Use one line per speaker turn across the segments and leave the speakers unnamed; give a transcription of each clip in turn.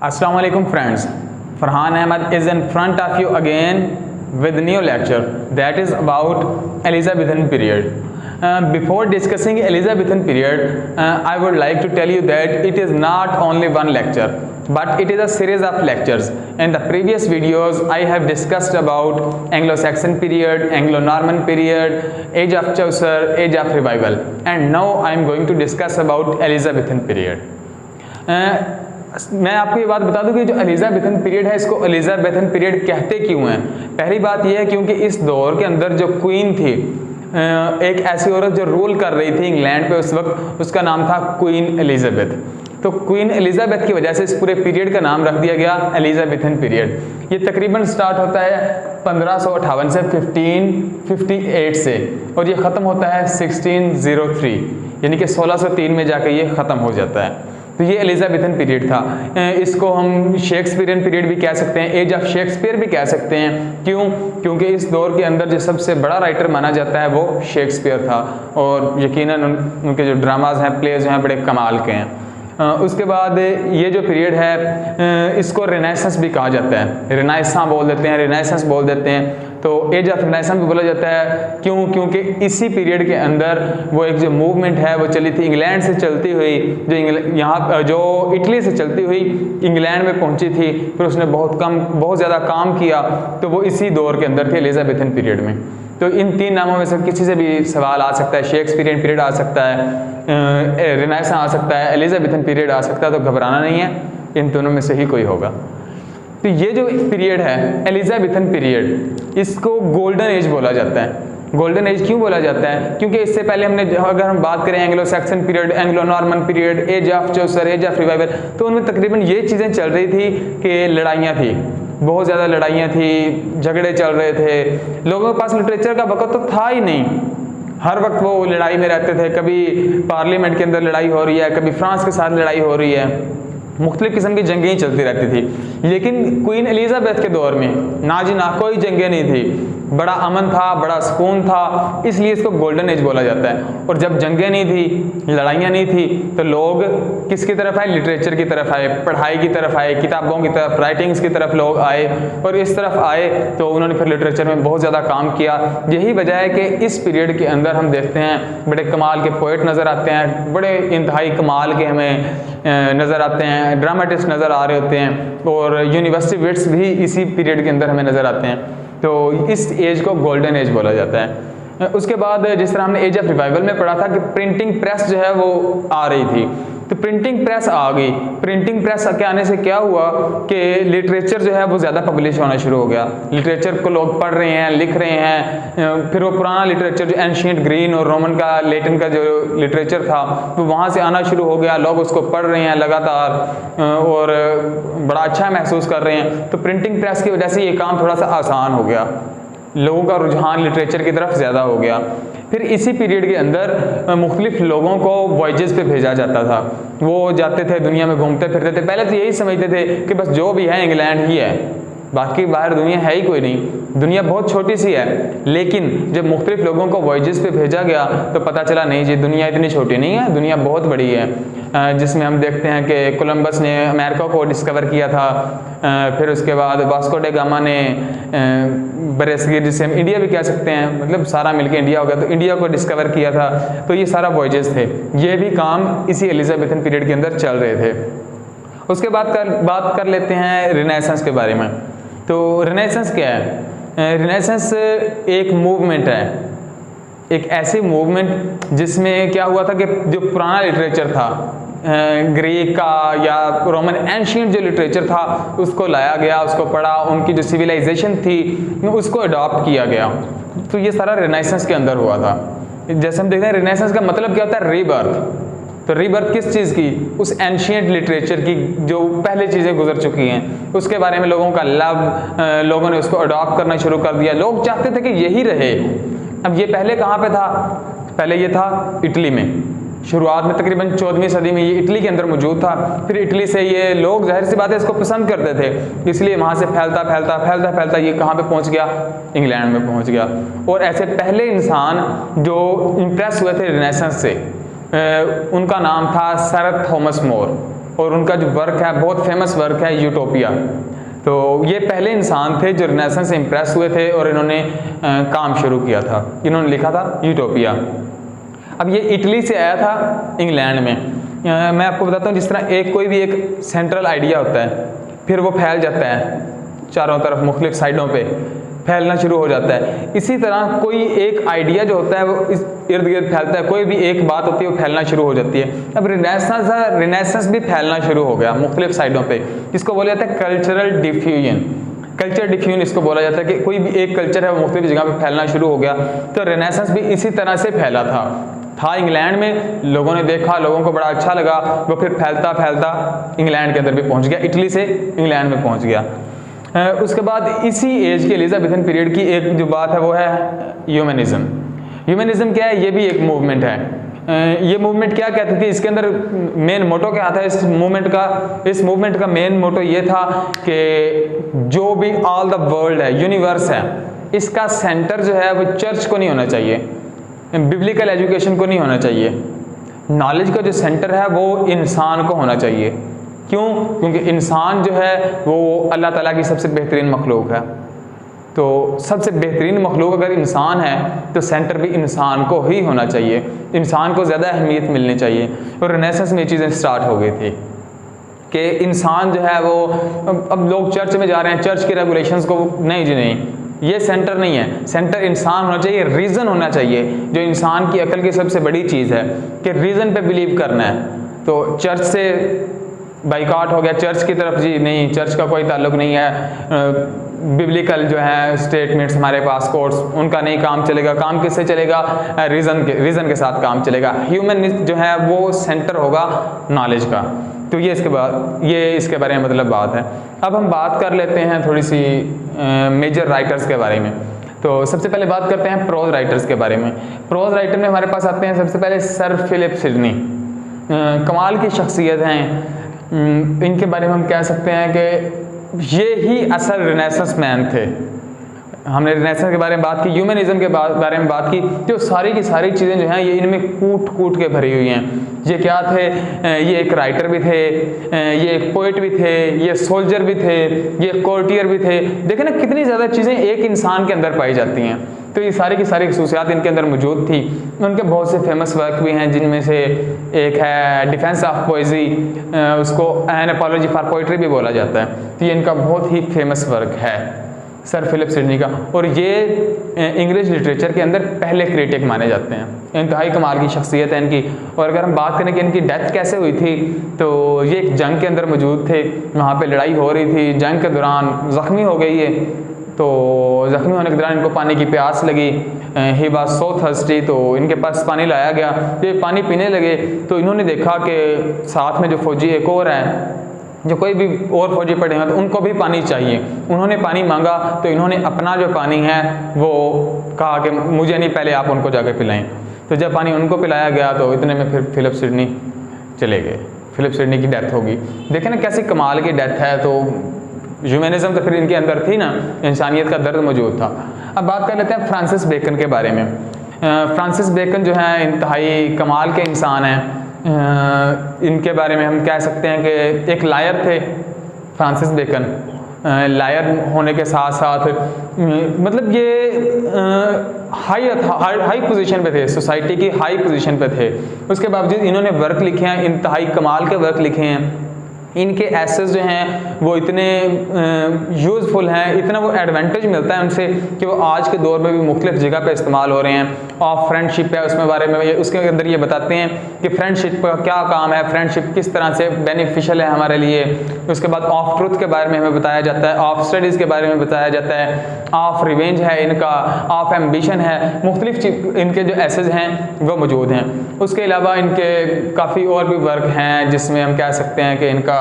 Assalamu alaikum friends. Farhan Ahmed is in front of you again with new lecture that is about Elizabethan period. Before discussing Elizabethan period, I would like to tell you that it is not only one lecture, but it is a series of lectures. In the previous videos, I have discussed about Anglo-Saxon period, Anglo-Norman period, Age of Chaucer, Age of Revival, and now I am going to discuss about Elizabethan period. मैं आपको ये बात बता दूं कि जो Elizabethan period है इसको एलिजाबेथन पीरियड कहते क्यों हैं। पहली बात यह है क्योंकि इस दौर के अंदर जो क्वीन थी, एक ऐसी औरत जो रूल कर रही थी इंग्लैंड पे उस वक्त, उसका नाम था क्वीन एलिजाबेथ। तो क्वीन एलिजाबेथ की वजह से इस पूरे पीरियड का नाम रख दिया गया एलिजाबेथन पीरियड। ये तकरीबन स्टार्ट होता है 1558 से 1558 से और ये ख़त्म होता है 1603, यानी कि 1603 में जाकर ये ख़त्म हो जाता है। तो ये एलिजाबेथन पीरियड था। इसको हम शेक्सपियरियन पीरियड भी कह सकते हैं, एज ऑफ शेक्सपियर भी कह सकते हैं। क्यों? क्योंकि इस दौर के अंदर जो सबसे बड़ा राइटर माना जाता है वो शेक्सपियर था और यकीनन उनके जो ड्रामाज हैं, प्लेज हैं, बड़े कमाल के हैं। उसके बाद ये जो पीरियड है इसको रिनाइसेंस भी कहा जाता है, रिनाइसां बोल देते हैं, रिनाइसेंस बोल देते हैं। तो एज ऑफ रिनाइसेंस भी बोला जाता है। क्यों? क्योंकि इसी पीरियड के अंदर वो एक जो मूवमेंट है वो चली थी इंग्लैंड से चलती हुई, जो यहाँ जो इटली से चलती हुई इंग्लैंड में पहुँची थी, फिर उसने बहुत ज़्यादा काम किया, तो वो इसी दौर के अंदर थी एलिजाबेथन पीरियड में। तो इन तीन नामों में से किसी से भी सवाल आ सकता है, शेक्सपियरियन पीरियड आ सकता है, रिनाइसेंस आ सकता है, एलिजाबेथन पीरियड आ सकता है, तो घबराना नहीं है, इन दोनों में से ही कोई होगा। तो ये जो पीरियड है एलिजाबेथन पीरियड, इसको गोल्डन एज बोला जाता है। गोल्डन एज क्यों बोला जाता है? क्योंकि इससे पहले अगर हम बात करें Anglo Saxon period, Anglo Norman period, age of Chaucer, age of revival, तो उनमें तकरीबन ये चीज़ें चल रही थी कि लड़ाइयाँ थी, बहुत ज़्यादा लड़ाइयाँ थी, झगड़े चल रहे थे, लोगों के पास लिटरेचर का वक़्त तो था ही नहीं, हर वक्त वो लड़ाई में रहते थे। कभी पार्लियामेंट के अंदर लड़ाई हो रही है, कभी फ्रांस के साथ लड़ाई हो रही है, मुख्तलिफ किस्म की जंगें ही चलती रहती थी। लेकिन क्वीन एलिजाबेथ के दौर में ना जी ना कोई जंगें नहीं थी, बड़ा अमन था, बड़ा सुकून था, इसलिए इसको गोल्डन एज बोला जाता है। और जब जंगें नहीं थी, लड़ाइयाँ नहीं थी, तो लोग किसकी तरफ आए? लिटरेचर की तरफ आए, पढ़ाई की तरफ आए, किताबों की तरफ, राइटिंग्स की तरफ लोग आए, और इस तरफ आए तो उन्होंने फिर लिटरेचर में बहुत ज़्यादा काम किया। यही वजह है कि इस पीरियड के अंदर हम देखते हैं बड़े कमाल के पोइट नज़र आते हैं, बड़े इंतहाई कमाल के हमें नज़र आते हैं, ड्रामेटिस्ट नज़र आ रहे होते हैं, और यूनिवर्सिटी विट्स भी इसी पीरियड के अंदर हमें नज़र आते हैं। तो इस एज को गोल्डन एज बोला जाता है। उसके बाद जिस तरह हमने एज ऑफ रिवाइवल में पढ़ा था कि प्रिंटिंग प्रेस जो है वो आ रही थी, तो प्रिंटिंग प्रेस आ गई। प्रिंटिंग प्रेस के आने से क्या हुआ कि लिटरेचर जो है वो ज़्यादा पब्लिश होना शुरू हो गया। लिटरेचर को लोग पढ़ रहे हैं, लिख रहे हैं, फिर वो पुराना लिटरेचर जो एंशिएंट ग्रीन और रोमन का, लेटिन का जो लिटरेचर था वो वहाँ से आना शुरू हो गया, लोग उसको पढ़ रहे हैं लगातार और बड़ा अच्छा महसूस कर रहे हैं। तो प्रिंटिंग प्रेस की वजह से ये काम थोड़ा सा आसान हो गया, लोगों का रुझान लिटरेचर की तरफ ज़्यादा हो गया। फिर इसी पीरियड के अंदर मुख्तलिफ लोगों को वॉयजेस पे भेजा जाता था, वो जाते थे, दुनिया में घूमते फिरते थे। पहले तो यही समझते थे कि बस जो भी है इंग्लैंड ही है, बाकी बाहर दुनिया है ही कोई नहीं, दुनिया बहुत छोटी सी है। लेकिन जब मुख्तलिफ लोगों को वॉयजेस पे भेजा गया तो पता चला नहीं जी, दुनिया इतनी छोटी नहीं है, दुनिया बहुत बड़ी है। जिसमें हम देखते हैं कि कोलंबस ने अमेरिका को डिस्कवर किया था, फिर उसके बाद वास्को डे गामा ने बरसगीर, जिसे हम इंडिया भी कह सकते हैं, मतलब सारा मिलके इंडिया हो गया, तो इंडिया को डिस्कवर किया था। तो ये सारा वॉयजेस थे, ये भी काम इसी एलिजाबेथन पीरियड के अंदर चल रहे थे। उसके बाद बात कर लेते हैं रिनेसेंस के बारे में। तो रिनेसेंस क्या है? रिनेसेंस एक मूवमेंट है, एक ऐसी मूवमेंट जिसमें क्या हुआ था कि जो पुराना लिटरेचर था, ग्रीक का या रोमन एंशिएंट जो लिटरेचर था उसको लाया गया, उसको पढ़ा, उनकी जो सिविलाइजेशन थी उसको अडॉप्ट किया गया। तो ये सारा रिनेसेंस के अंदर हुआ था। जैसे हम देखते हैं रिनेसेंस का मतलब क्या होता है? रीबर्थ। तो रीबर्थ किस चीज़ की? उस एंशिएंट लिटरेचर की जो पहले चीज़ें गुजर चुकी हैं, उसके बारे में लोगों का लव, लोगों ने उसको अडॉप्ट करना शुरू कर दिया। लोग चाहते थे कि यही रहे। अब ये पहले कहाँ पे था? पहले ये था इटली में, शुरुआत में तकरीबन 14वीं सदी में ये इटली के अंदर मौजूद था। फिर इटली से ये लोग जाहिर सी बात है इसको पसंद करते थे, इसलिए वहाँ से फैलता ये कहाँ पे पहुँच गया? इंग्लैंड में पहुँच गया। और ऐसे पहले इंसान जो इम्प्रेस हुए थे रिनेसेंस से, उनका नाम था सर थॉमस मोर। और उनका जो वर्क है बहुत फेमस वर्क है यूटोपिया। तो ये पहले इंसान थे जो रेनेसांस से इम्प्रेस हुए थे और इन्होंने काम शुरू किया था। इन्होंने लिखा था यूटोपिया। अब ये इटली से आया था इंग्लैंड में। मैं आपको बताता हूँ, जिस तरह कोई भी एक सेंट्रल आइडिया होता है, फिर वो फैल जाता है चारों तरफ, मुख्तलिफ साइडों पे फैलना शुरू हो जाता है। इसी तरह कोई एक आइडिया जो होता है वो इस इर्द गिर्द फैलता है, कोई भी एक बात होती है वो फैलना शुरू हो जाती है। अब रिनेसांस भी फैलना शुरू हो गया मुख्तलिफ साइडों पे। इसको बोला जाता है कल्चरल डिफ्यूजन। कल्चर डिफ्यूजन इसको बोला जाता है कि कोई भी एक कल्चर है वो मुख्तलिफ जगह पे फैलना शुरू हो गया। तो रिनेसांस भी इसी तरह से फैला था इंग्लैंड में, लोगों ने देखा, लोगों को बड़ा अच्छा लगा, वो फिर फैलता फैलता इंग्लैंड के अंदर भी पहुंच गया, इटली से इंग्लैंड में पहुंच गया। उसके बाद इसी एज के एलिजाबेथन पीरियड की एक जो बात है वो है ह्यूमनिज्म। ह्यूमनिज्म क्या है? ये भी एक मूवमेंट है। ये मूवमेंट क्या कहती थी? इसके अंदर मेन मोटो क्या था इस मूवमेंट का मेन मोटो ये था कि जो भी ऑल द वर्ल्ड है, यूनिवर्स है, इसका सेंटर जो है वो चर्च को नहीं होना चाहिए, बिब्लिकल एजुकेशन को नहीं होना चाहिए। नॉलेज का जो सेंटर है वो इंसान को होना चाहिए। क्यों? क्योंकि इंसान जो है वो अल्लाह ताला की सबसे बेहतरीन मखलूक है। तो सबसे बेहतरीन मखलूक अगर इंसान है तो सेंटर भी इंसान को ही होना चाहिए, इंसान को ज़्यादा अहमियत मिलनी चाहिए। और रेनेसांस में ये चीज़ें स्टार्ट हो गई थी कि इंसान जो है वो, अब लोग चर्च में जा रहे हैं, चर्च की रेगुलेशंस को नहीं जी नहीं, ये सेंटर नहीं है, सेंटर इंसान होना चाहिए, रीज़न होना चाहिए, जो इंसान की अकल की सबसे बड़ी चीज़ है कि रीज़न पे बिलीव करना है। तो चर्च से बाइकआउट हो गया, चर्च की तरफ जी नहीं, चर्च का कोई ताल्लुक नहीं है, बिब्लिकल जो है स्टेटमेंट्स हमारे पास, कोर्ट्स, उनका नहीं काम चलेगा। काम किससे चलेगा? रीज़न के साथ काम चलेगा। ह्यूमन जो है वो सेंटर होगा नॉलेज का। तो ये इसके बारे में मतलब बात है। अब हम बात कर लेते हैं थोड़ी सी मेजर राइटर्स के बारे में। तो सबसे पहले बात करते हैं प्रोज राइटर्स के बारे में। प्रोज राइटर में हमारे पास आते हैं सबसे पहले सर फिलिप सिडनी। कमाल की शख्सियत हैं। इनके बारे में हम कह सकते हैं कि ये ही असल रेनेसांस मैन थे। हमने रेनेसांस के बारे में बात की, ह्यूमनिज्म के बारे में बात की, जो सारी की सारी चीज़ें जो हैं ये इनमें कूट के भरी हुई हैं। ये क्या थे? ये एक राइटर भी थे, ये एक पोइट भी थे, ये सोल्जर भी थे, ये कोर्टियर भी थे। देखें ना कितनी ज़्यादा चीज़ें एक इंसान के अंदर पाई जाती हैं। तो ये सारी की सारी खसूसियात इनके अंदर मौजूद थी। उनके बहुत से फेमस वर्क भी हैं, जिनमें से एक है डिफेंस ऑफ पोइजी, उसको एन अपॉलॉजी फॉर पोइट्री भी बोला जाता है। तो ये इनका बहुत ही फेमस वर्क है सर फिलिप सिडनी का, और ये इंग्लिश लिटरेचर के अंदर पहले क्रिटिक माने जाते हैं। इंतहाई कमाल की शख्सियत है इनकी। और अगर हम बात करें कि इनकी डेथ कैसे हुई थी, तो ये एक जंग के अंदर मौजूद थे, वहाँ पे लड़ाई हो रही थी, जंग के दौरान ज़ख्मी हो गई है। तो ज़ख्मी होने के दौरान इनको पानी की प्यास लगी, ही वाज सो थर्स्टी, तो इनके पास पानी लाया गया। तो ये पानी पीने लगे तो इन्होंने देखा कि साथ में जो फौजी एक और है, जो कोई भी और फौजी पड़े हैं, तो उनको भी पानी चाहिए। उन्होंने पानी मांगा तो इन्होंने अपना जो पानी है वो कहा कि मुझे नहीं, पहले आप उनको जाके पिलाएं। तो जब पानी उनको पिलाया गया तो इतने में फिर फिलिप सिडनी चले गए। फिलिप सिडनी की डेथ होगी। देखें ना कैसी कमाल की डेथ है। तो ह्यूमनिज्म तो फिर इनके अंदर थी ना, इंसानियत का दर्द मौजूद था। अब बात कर लेते हैं फ्रांसिस बेकन के बारे में। फ्रांसिस बेकन जो है इंतहाई कमाल के इंसान हैं। इनके बारे में हम कह सकते हैं कि एक लायर थे फ्रांसिस बेकन। लायर होने के साथ साथ मतलब ये हाई पोजीशन पे थे, सोसाइटी की हाई पोजीशन पे थे। उसके बावजूद इन्होंने वर्क लिखे हैं, इंतहाई कमाल के वर्क लिखे हैं। इनके एसेस जो हैं वो इतने यूज़फुल हैं, इतना वो एडवांटेज मिलता है उनसे कि वो आज के दौर में भी मुख्तलिफ जगह पे इस्तेमाल हो रहे हैं। ऑफ फ्रेंडशिप है, उसमें बारे में उसके अंदर ये बताते हैं कि फ्रेंडशिप का क्या काम है, फ्रेंडशिप किस तरह से बेनिफिशियल है हमारे लिए। उसके बाद ऑफ ट्रुथ के बारे में हमें बताया जाता है, ऑफ स्टडीज़ के बारे में बताया जाता है, ऑफ रिवेंज है इनका, ऑफ एम्बिशन है, मुख्तलिफ इनके जो एसेस हैं वो मौजूद हैं। उसके अलावा इनके काफ़ी और भी वर्क हैं जिसमें हम कह सकते हैं कि इनका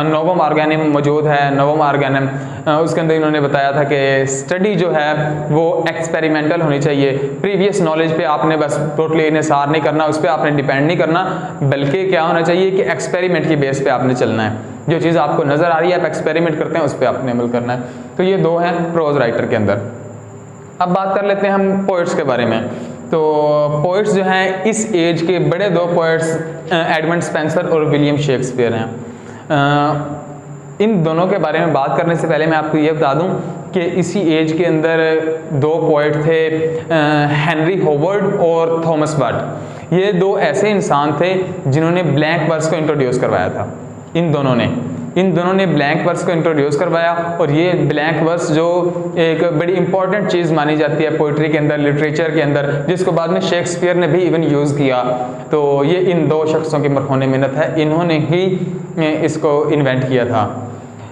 नोवम ऑर्गेनिम मौजूद है। नोवम ऑर्गेनिम उसके अंदर इन्होंने बताया था कि स्टडी जो है वो एक्सपेरिमेंटल होनी चाहिए। प्रीवियस नॉलेज पे आपने बस टोटली इन्हिसार नहीं करना, उस पर आपने डिपेंड नहीं करना, बल्कि क्या होना चाहिए कि एक्सपेरिमेंट की बेस पे आपने चलना है। जो चीज़ आपको नज़र आ रही है आप एक्सपेरिमेंट करते हैं, उस पर आपने अमल करना है। तो ये दो हैं प्रोज राइटर के अंदर। अब बात कर लेते हैं हम पोइट्स के बारे में। तो पोइट्स जो हैं इस एज के बड़े दो पोइट्स एडमंड स्पेंसर और विलियम शेक्सपियर हैं। इन दोनों के बारे में बात करने से पहले मैं आपको ये बता दूं कि इसी एज के अंदर दो पोइट थे, हेनरी होवर्ड और थॉमस बट। ये दो ऐसे इंसान थे जिन्होंने ब्लैंक वर्स को इंट्रोड्यूस करवाया था। इन दोनों ने ब्लैंक वर्स को इंट्रोड्यूस करवाया, और ये ब्लैंक वर्स जो एक बड़ी इंपॉर्टेंट चीज़ मानी जाती है पोइट्री के अंदर, लिटरेचर के अंदर, जिसको बाद में शेक्सपियर ने भी इवन यूज़ किया। तो ये इन दो शख्सों की मरहून मिन्नत है, इन्होंने ही इसको इन्वेंट किया था।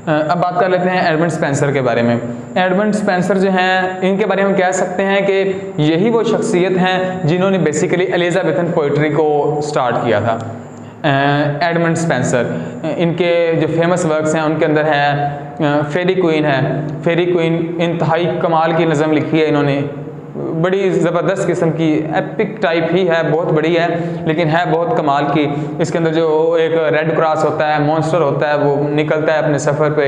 अब बात कर लेते हैं एडमंड स्पेंसर के बारे में। एडमंड स्पेंसर जो हैं, इनके बारे में हम कह सकते हैं कि यही वो शख्सियत हैं जिन्होंने बेसिकली एलिजाबेथन पोइट्री को स्टार्ट किया था। एडमंड स्पेंसर, इनके जो फेमस वर्क्स हैं उनके अंदर है फेरी क्वीन है। फेरी क्वीन इंतहाई कमाल की नज़म लिखी है इन्होंने, बड़ी ज़बरदस्त किस्म की एपिक टाइप ही है, बहुत बड़ी है लेकिन है बहुत कमाल की। इसके अंदर जो एक रेड क्रॉस होता है, मॉन्स्टर होता है, वो निकलता है अपने सफ़र पे,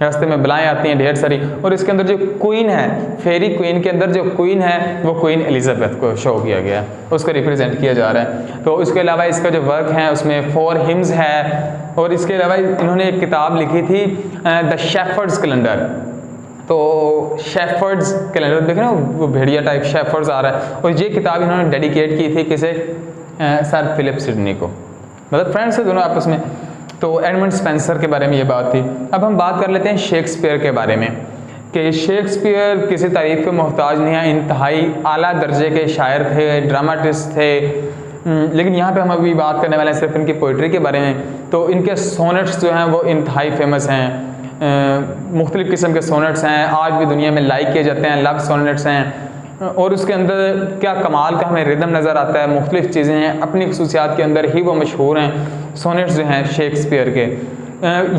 रास्ते में बलाएँ आती हैं ढेर सारी, और इसके अंदर जो क्वीन है, फेरी क्वीन के अंदर जो क्वीन है वो क्वीन एलिजाबेथ को शो किया गया है, उसको रिप्रेजेंट किया जा रहा है। तो इसके अलावा इसका जो वर्क है उसमें 4 हिम्स है, और इसके अलावा इन्होंने एक किताब लिखी थी द शेफर्ड्स कैलेंडर। तो शेफर्ड्स कैलेंडर देखें ना, वो भेड़िया टाइप शेफर्ड्स आ रहा है, और ये किताब इन्होंने डेडिकेट की थी किसे, सर फिलिप सिडनी को, मतलब फ्रेंड्स थे दोनों आपस में। तो एडमंड स्पेंसर के बारे में ये बात थी। अब हम बात कर लेते हैं शेक्सपियर के बारे में, कि शेक्सपियर किसी तारीफ के मोहताज नहीं है, इंतहाई आला दर्जे के शायर थे, ड्रामाटिस्ट थे। लेकिन यहाँ पे हम अभी बात करने वाले हैं सिर्फ इनकी पोइट्री के बारे में। तो इनके सोनेट्स जो हैं वो इंतहाई फेमस हैं, मुख्तलिफ़ किस्म के सोनेट्स हैं, आज भी दुनिया में लाइक किए जाते हैं, लव सोनेट्स हैं, और उसके अंदर क्या कमाल का हमें रिदम नज़र आता है, मुख्तलिफ़ चीज़ें हैं, अपनी खसूसियात के अंदर ही वो मशहूर हैं सोनेट्स जो हैं शेक्सपियर के।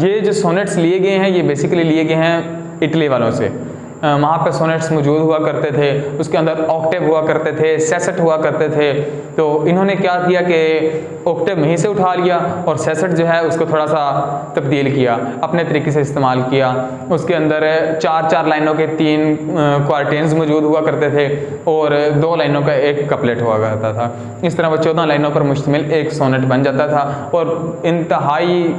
ये जो सोनेट्स लिए गए हैं ये बेसिकली लिए गए हैं इटली वालों से। वहाँ पे सोनेट्स मौजूद हुआ करते थे, उसके अंदर ऑक्टेव हुआ करते थे, सेसेट हुआ करते थे। तो इन्होंने क्या किया कि ऑक्टेव वहीं से उठा लिया और सेसेट जो है उसको थोड़ा सा तब्दील किया, अपने तरीके से इस्तेमाल किया। उसके अंदर 4-4 लाइनों के 3 क्वार्टेन्स मौजूद हुआ करते थे, और 2 लाइनों का एक कपलेट हुआ करता था। इस तरह वो 14 लाइनों पर मुश्तमिल एक सोनेट बन जाता था, और इंतहाई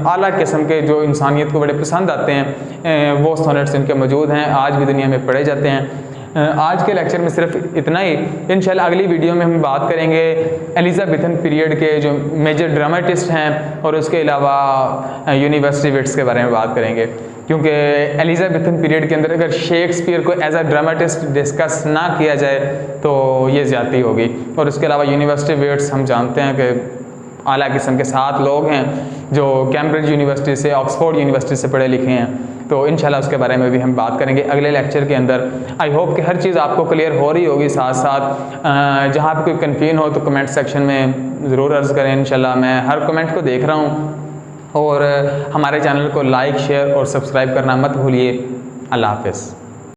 आला किस्म के जो इंसानियत को बड़े पसंद आते हैं वो सोनेट्स इनके मौजूद हैं, आज भी दुनिया में पढ़े जाते हैं। आज के लेक्चर में सिर्फ इतना ही। इंशाल्लाह अगली वीडियो में हम बात करेंगे एलिजाबेथन पीरियड के जो मेजर ड्रामेटिस्ट हैं, और उसके अलावा यूनिवर्सिटी विट्स के बारे में बात करेंगे, क्योंकि एलिजाबेथन पीरियड के अंदर अगर शेक्सपियर को एज अ ड्रामेटिस्ट डिस्कस ना किया जाए तो ये ज़्यादती होगी। और उसके अलावा यूनिवर्सिटी विट्स हम जानते हैं कि आला किस्म के 7 लोग हैं जो कैम्ब्रिज यूनिवर्सिटी से, ऑक्सफोर्ड यूनिवर्सिटी से पढ़े लिखे हैं। तो इंशाल्लाह उसके बारे में भी हम बात करेंगे अगले लेक्चर के अंदर। आई होप कि हर चीज़ आपको क्लियर हो रही होगी। साथ साथ जहाँ पे कोई कन्फ्यूजन हो तो कमेंट सेक्शन में ज़रूर अर्ज़ करें। इंशाल्लाह मैं हर कमेंट को देख रहा हूँ, और हमारे चैनल को लाइक, शेयर और सब्सक्राइब करना मत भूलिए। अल्लाह हाफ़िज़।